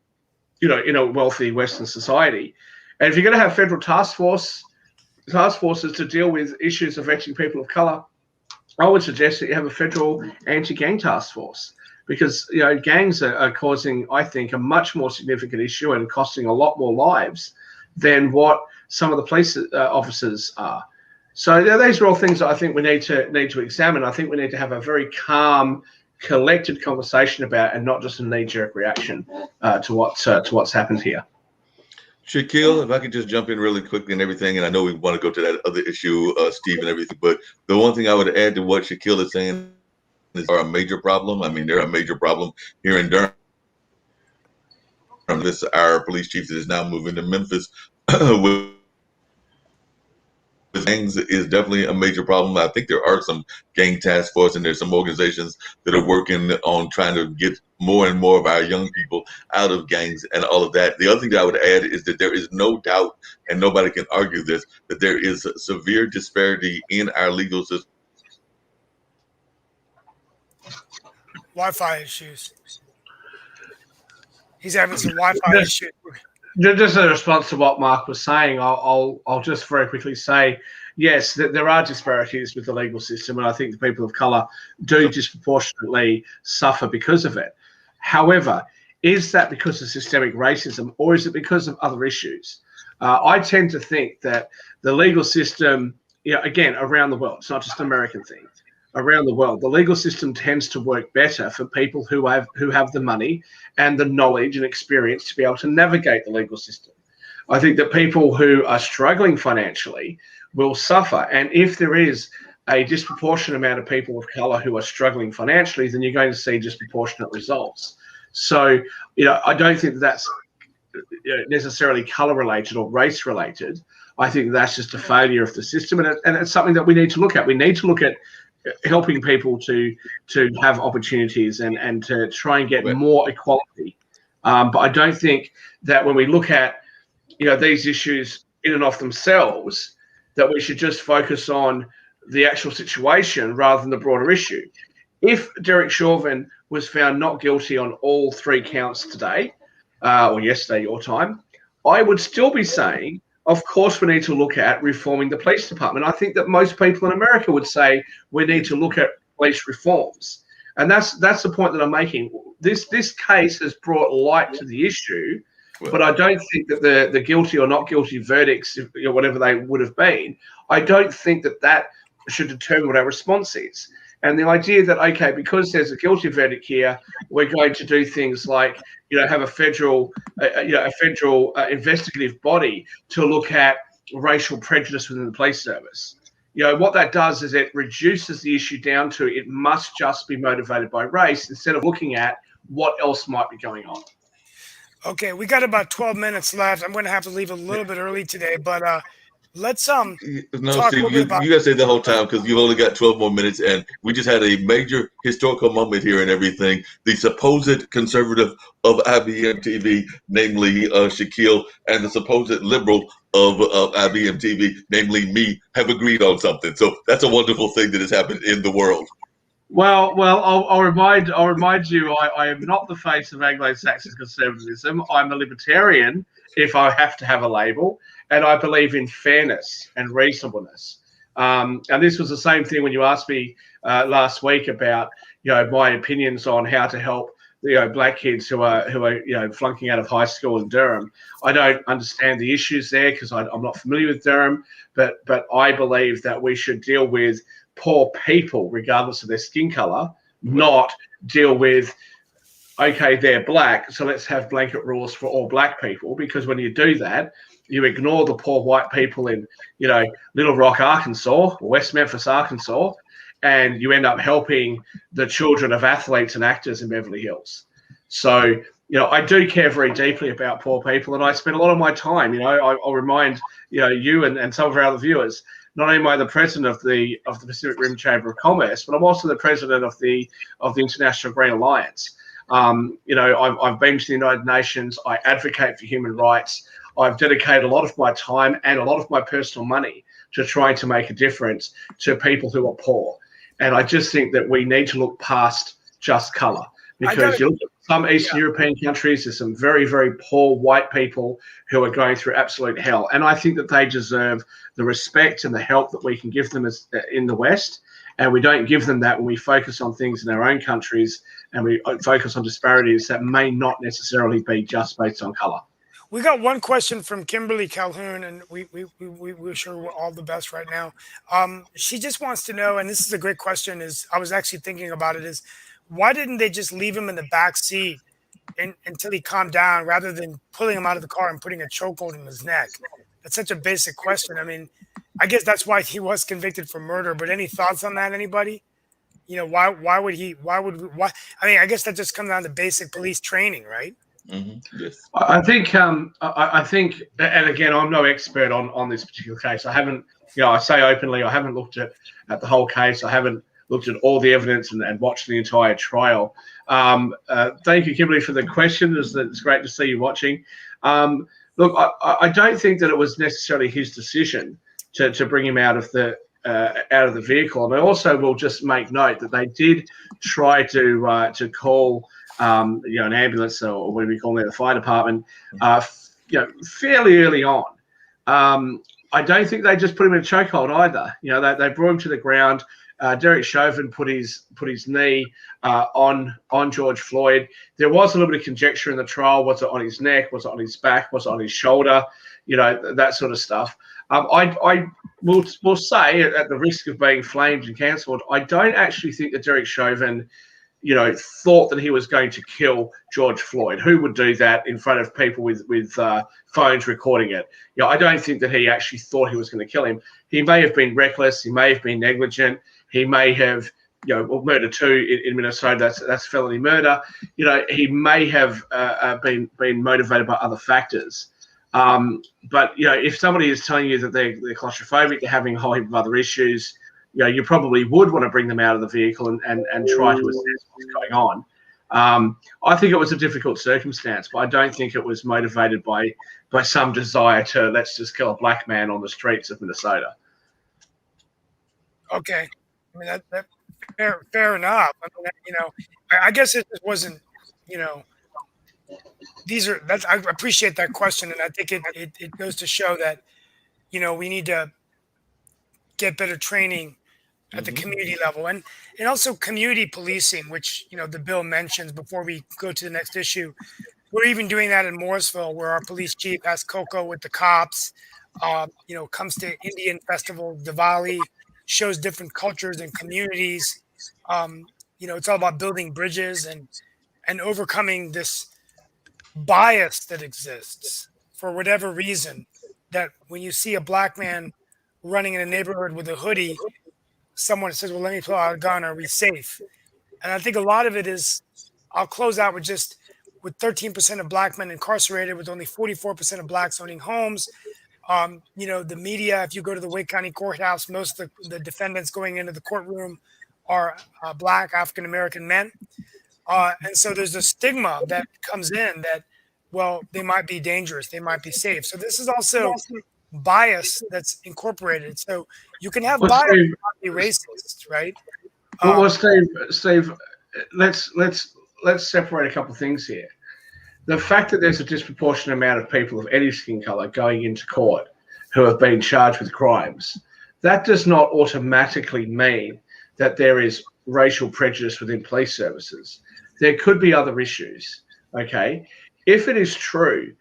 in a wealthy Western society. And if you're going to have federal task forces to deal with issues affecting people of color, I would suggest that you have a federal anti-gang task force, because gangs are causing, I think, a much more significant issue and costing a lot more lives than what some of the police officers are. So these are all things that I think we need to examine. I think we need to have a very calm, collected conversation about, and not just a knee-jerk reaction to what's happened here. Shaquille, if I could just jump in really quickly and everything, and I know we want to go to that other issue, Steve, and everything, but the one thing I would add to what Shaquille is saying is a major problem. I mean, they're a major problem here in Durham. Our police chief is now moving to Memphis with gangs is definitely a major problem. I think there are some gang task force and there's some organizations that are working on trying to get more and more of our young people out of gangs and all of that. The other thing that I would add is that there is no doubt, and nobody can argue this, that there is a severe disparity in our legal system. Wi-Fi issues. He's having some Wi-Fi issues. Just in response to what Mark was saying, I'll just very quickly say, yes, there are disparities with the legal system, and I think the people of colour do disproportionately suffer because of it. However, is that because of systemic racism, or is it because of other issues? I tend to think that the legal system, again, around the world, it's not just an American thing, around the world, the legal system tends to work better for people who have the money and the knowledge and experience to be able to navigate the legal system. I think that people who are struggling financially will suffer. And if there is a disproportionate amount of people of color who are struggling financially, then you're going to see disproportionate results. So, I don't think that's necessarily color related or race related. I think that's just a failure of the system, and it's something that we need to look at. We need to look at helping people to have opportunities and to try and get more equality. But I don't think that when we look at these issues in and of themselves, that we should just focus on the actual situation rather than the broader issue. If Derek Chauvin was found not guilty on all 3 counts today, or yesterday, your time, I would still be saying, of course, we need to look at reforming the police department. I think that most people in America would say we need to look at police reforms. And that's the point that I'm making. This case has brought light to the issue, but I don't think that the guilty or not guilty verdicts, whatever they would have been, I don't think that should determine what our response is. And the idea that, okay, because there's a guilty verdict here, we're going to do things like, have a federal investigative body to look at racial prejudice within the police service. What that does is it reduces the issue down to it must just be motivated by race instead of looking at what else might be going on. Okay, we got about 12 minutes left. I'm going to have to leave a little bit early today, but let's talk Steve, a little bit about. You got to say the whole time because you've only got 12 more minutes, and we just had a major historical moment here and everything. The supposed conservative of IBMTV, namely Shaquille, and the supposed liberal of IBMTV, namely me, have agreed on something. So that's a wonderful thing that has happened in the world. Well, I'll remind you, I am not the face of Anglo-Saxon conservatism. I'm a libertarian, if I have to have a label, and I believe in fairness and reasonableness. And this was the same thing when you asked me last week about my opinions on how to help black kids who are flunking out of high school in Durham. I don't understand the issues there because I'm not familiar with Durham, but I believe that we should deal with poor people regardless of their skin color, not deal with, okay, they're black, so let's have blanket rules for all black people, because when you do that, you ignore the poor white people in Little Rock, Arkansas, or West Memphis, Arkansas, and you end up helping the children of athletes and actors in Beverly Hills. So I do care very deeply about poor people, and I spend a lot of my time, I'll remind you and some of our other viewers, not only am I the president of the Pacific Rim Chamber of Commerce, but I'm also the president of the International Green Alliance. I've been to the United Nations. I advocate for human rights. I've dedicated a lot of my time and a lot of my personal money to trying to make a difference to people who are poor. And I just think that we need to look past just colour, because you look at some Eastern European countries, there's some very, very poor white people who are going through absolute hell. And I think that they deserve the respect and the help that we can give them in the West. And we don't give them that when we focus on things in our own countries and we focus on disparities that may not necessarily be just based on colour. We got one question from Kimberly Calhoun, and we wish her all the best right now. She just wants to know, and this is a great question, I was actually thinking about it, is why didn't they just leave him in the back seat until he calmed down rather than pulling him out of the car and putting a chokehold in his neck? That's such a basic question. I mean, I guess that's why he was convicted for murder, but any thoughts on that, anybody? Why? I mean, I guess that just comes down to basic police training, right? Mm-hmm. Yes. I think, and again, I'm no expert on this particular case. I haven't, I say openly, I haven't looked at the whole case. I haven't looked at all the evidence and watched the entire trial. Thank you, Kimberly, for the question. It's great to see you watching. Look, I don't think that it was necessarily his decision to bring him out of the vehicle. And I also will just make note that they did try to call an ambulance, or what do we call it, the fire department, fairly early on. I don't think they just put him in a chokehold either. They brought him to the ground. Derek Chauvin put his knee on George Floyd. There was a little bit of conjecture in the trial. Was it on his neck? Was it on his back? Was it on his shoulder? That sort of stuff. I will say, at the risk of being flamed and cancelled, I don't actually think that Derek Chauvin, thought that he was going to kill George Floyd. Who would do that in front of people with phones recording it? I don't think that he actually thought he was going to kill him. He may have been reckless. He may have been negligent. He may have, murder too in Minnesota. That's felony murder. He may have been motivated by other factors. But if somebody is telling you that they're claustrophobic, they're having a whole heap of other issues, you probably would want to bring them out of the vehicle and try to assess what's going on. I think it was a difficult circumstance, but I don't think it was motivated by some desire to let's just kill a black man on the streets of Minnesota. Okay, I mean that fair enough. I mean, I guess it just wasn't, I appreciate that question, and I think it goes to show that, we need to get better training at the community level, and also community policing, which the bill mentions. Before we go to the next issue, we're even doing that in Morrisville, where our police chief has cocoa with the cops. Comes to Indian festival, Diwali, shows different cultures and communities. It's all about building bridges and overcoming this bias that exists for whatever reason. That when you see a black man running in a neighborhood with a hoodie, someone says, well, let me pull out a gun. Are we safe? And I think a lot of it is, I'll close out with 13% of black men incarcerated, with only 44% of blacks owning homes. The media, if you go to the Wake County Courthouse, most of the defendants going into the courtroom are black African-American men. And so there's a stigma that comes in that, well, they might be dangerous, they might be safe. So this is also bias that's incorporated. So you can have bias and not be racist, right? Well, Steve, let's separate a couple of things here. The fact that there's a disproportionate amount of people of any skin color going into court who have been charged with crimes, that does not automatically mean that there is racial prejudice within police services. There could be other issues. Okay, if it is true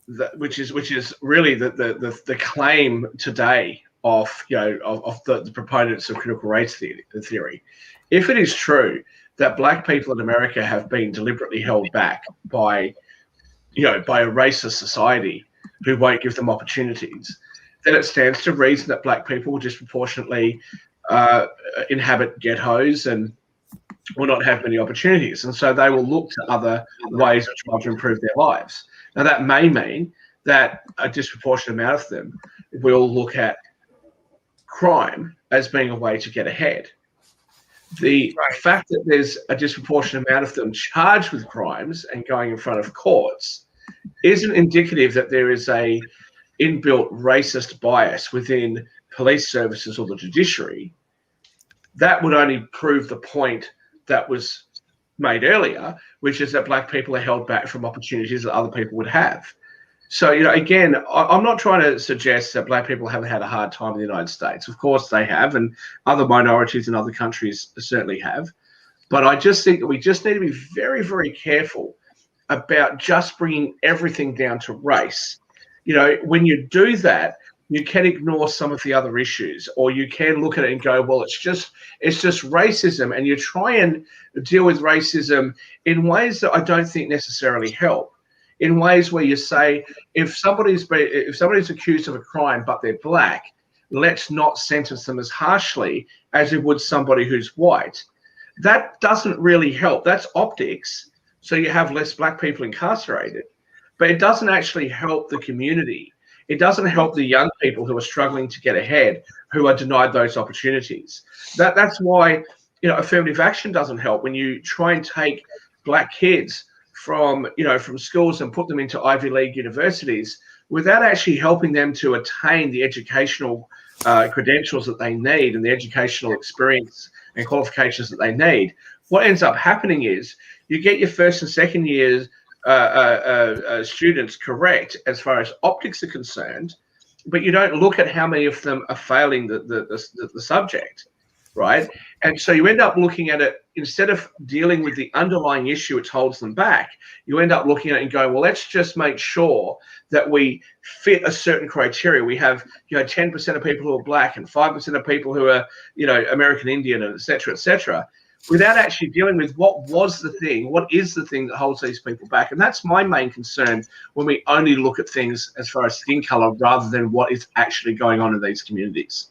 that, which is really the claim today of the proponents of critical race theory, if it is true that black people in America have been deliberately held back by a racist society who won't give them opportunities, then it stands to reason that black people will disproportionately inhabit ghettos and will not have many opportunities. And so they will look to other ways of trying to improve their lives. Now, that may mean that a disproportionate amount of them will look at crime as being a way to get ahead. The fact that there's a disproportionate amount of them charged with crimes and going in front of courts isn't indicative that there is a inbuilt racist bias within police services or the judiciary. That would only prove the point that was made earlier, which is that black people are held back from opportunities that other people would have. So, again, I'm not trying to suggest that black people haven't had a hard time in the United States. Of course they have, and other minorities in other countries certainly have. But I just think that we just need to be very, very careful about just bringing everything down to race. When you do that, you can ignore some of the other issues, or you can look at it and go, well, it's just racism, and you try and deal with racism in ways that I don't think necessarily help. In ways where you say, if somebody's accused of a crime but they're black, let's not sentence them as harshly as we would somebody who's white. That doesn't really help. That's optics. So you have less black people incarcerated, but it doesn't actually help the community. It doesn't help the young people who are struggling to get ahead, who are denied those opportunities. That's why affirmative action doesn't help. When you try and take black kids from schools and put them into Ivy League universities without actually helping them to attain the educational credentials that they need and the educational experience and qualifications that they need, what ends up happening is you get your first and second years students correct as far as optics are concerned, but you don't look at how many of them are failing the subject, right? And so you end up looking at it, instead of dealing with the underlying issue which holds them back, you end up looking at it and going, well, let's just make sure that we fit a certain criteria. We have 10% of people who are black and 5% of people who are American Indian, and et cetera, without actually dealing with what is the thing that holds these people back. And that's my main concern when we only look at things as far as skin color rather than what is actually going on in these communities.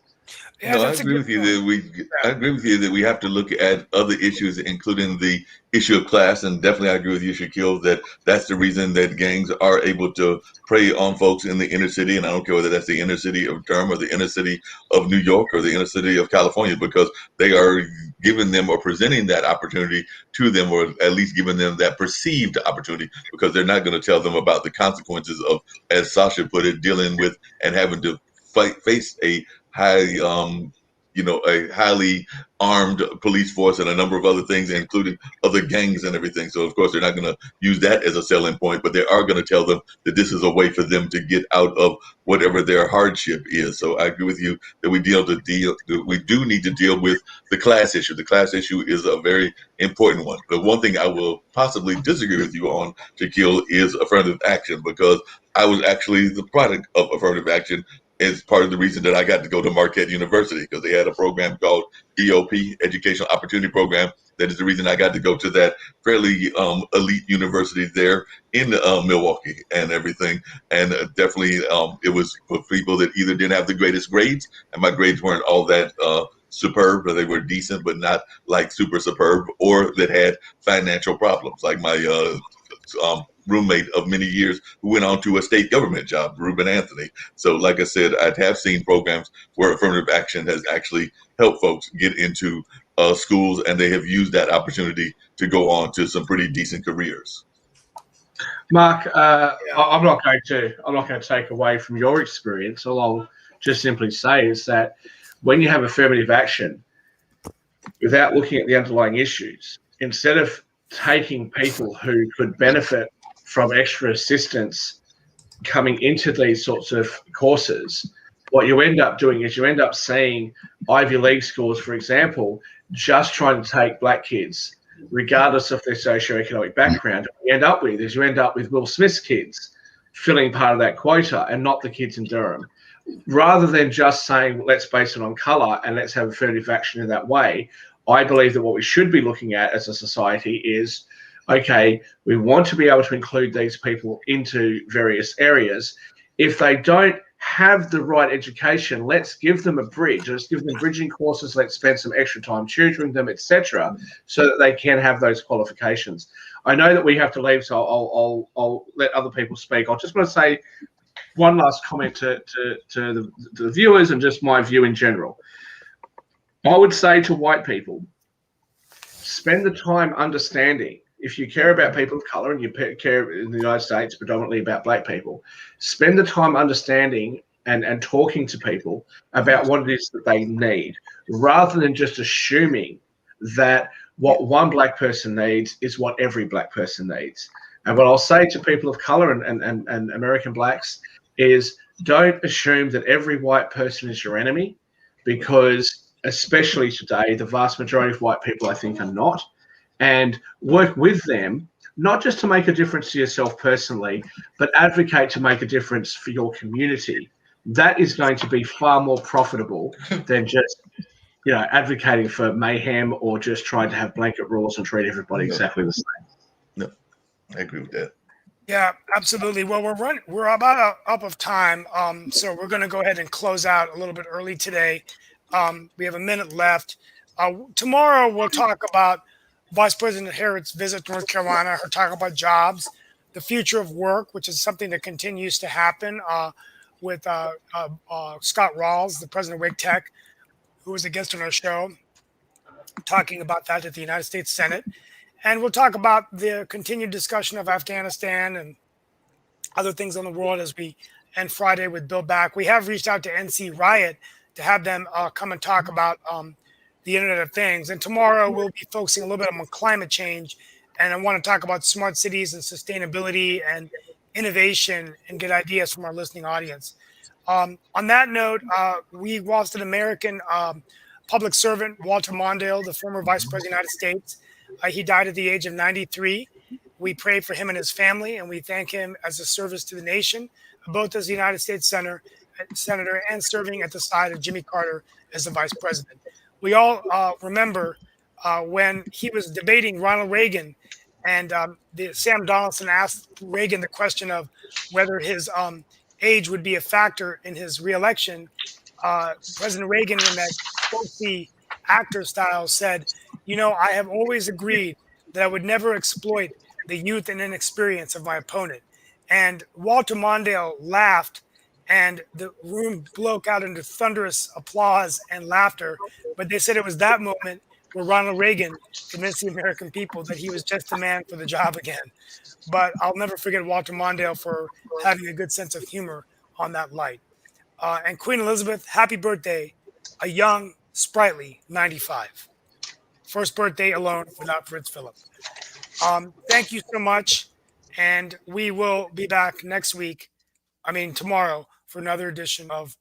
Yeah, No, I that's a agree good with you point. I agree with you that we have to look at other issues, including the issue of class, and definitely I agree with you, Shaquille, that that's the reason that gangs are able to prey on folks in the inner city, and I don't care whether that's the inner city of Durham or the inner city of New York or the inner city of California, because they are giving them or presenting that opportunity to them, or at least giving them that perceived opportunity, because they're not going to tell them about the consequences of, as Sasha put it, dealing with and having to face a high, a highly armed police force and a number of other things, including other gangs and everything. So of course they're not going to use that as a selling point, but they are going to tell them that this is a way for them to get out of whatever their hardship is. So I agree with you that we do need to deal with the class issue. The class issue is a very important one. The one thing I will possibly disagree with you on, Shaquille, is affirmative action, because I was actually the product of affirmative action. It's part of the reason that I got to go to Marquette University, because they had a program called EOP, Educational Opportunity Program. That is the reason I got to go to that fairly elite university there in Milwaukee and everything. And definitely it was for people that either didn't have the greatest grades, and my grades weren't all that superb, or they were decent, but not like super superb, or that had financial problems, like my roommate of many years who went on to a state government job, Ruben Anthony. So like I said, I have seen programs where affirmative action has actually helped folks get into schools, and they have used that opportunity to go on to some pretty decent careers. Mark, I'm not going to take away from your experience. All I'll just simply say is that when you have affirmative action, without looking at the underlying issues, instead of taking people who could benefit from extra assistance coming into these sorts of courses, what you end up doing is you end up seeing Ivy League schools, for example, just trying to take black kids, regardless of their socioeconomic background. What you end up with Will Smith's kids filling part of that quota, and not the kids in Durham. Rather than just saying, let's base it on color and let's have affirmative action in that way, I believe that what we should be looking at as a society is, okay, we want to be able to include these people into various areas. If they don't have the right education, let's give them a bridge. Let's give them bridging courses. Let's spend some extra time tutoring them, etc., so that they can have those qualifications. I know that we have to leave, so I'll let other people speak. I just want to say one last comment to the viewers, and just my view in general. I would say to white people, spend the time understanding. If you care about people of color, and you care in the United States predominantly about black people, spend the time understanding and talking to people about what it is that they need, rather than just assuming that what one black person needs is what every black person needs. And what I'll say to people of color and American blacks is, don't assume that every white person is your enemy, because especially today, the vast majority of white people, I think, are not. And work with them, not just to make a difference to yourself personally, but advocate to make a difference for your community. That is going to be far more profitable than just, advocating for mayhem, or just trying to have blanket rules and treat everybody exactly the same. No, I agree with that. Yeah, absolutely. Well, we're about up of time, so we're going to go ahead and close out a little bit early today. We have a minute left. Tomorrow we'll talk about Vice President Harrot's visit to North Carolina, her talk about jobs, the future of work, which is something that continues to happen with Scott Rawls, the president of Wake Tech, who was a guest on our show, talking about that at the United States Senate. And we'll talk about the continued discussion of Afghanistan and other things in the world as we end Friday with Bill Back. We have reached out to NC Riot to have them come and talk about the Internet of Things. And tomorrow we'll be focusing a little bit on climate change. And I want to talk about smart cities and sustainability and innovation, and get ideas from our listening audience. On that note, we lost an American public servant, Walter Mondale, the former Vice President of the United States. He died at the age of 93. We pray for him and his family, and we thank him as a service to the nation, both as the United States Senator and serving at the side of Jimmy Carter as the Vice President. We all remember when he was debating Ronald Reagan, and Sam Donaldson asked Reagan the question of whether his age would be a factor in his reelection. President Reagan, in that folksy actor style, said, "You know, I have always agreed that I would never exploit the youth and inexperience of my opponent." And Walter Mondale laughed, and the room broke out into thunderous applause and laughter. But they said it was that moment where Ronald Reagan convinced the American people that he was just the man for the job again. But I'll never forget Walter Mondale for having a good sense of humor on that light. And Queen Elizabeth, happy birthday, a young, sprightly 95. First birthday alone without Prince Philip. Thank you so much. And we will be back next week, tomorrow, for another edition of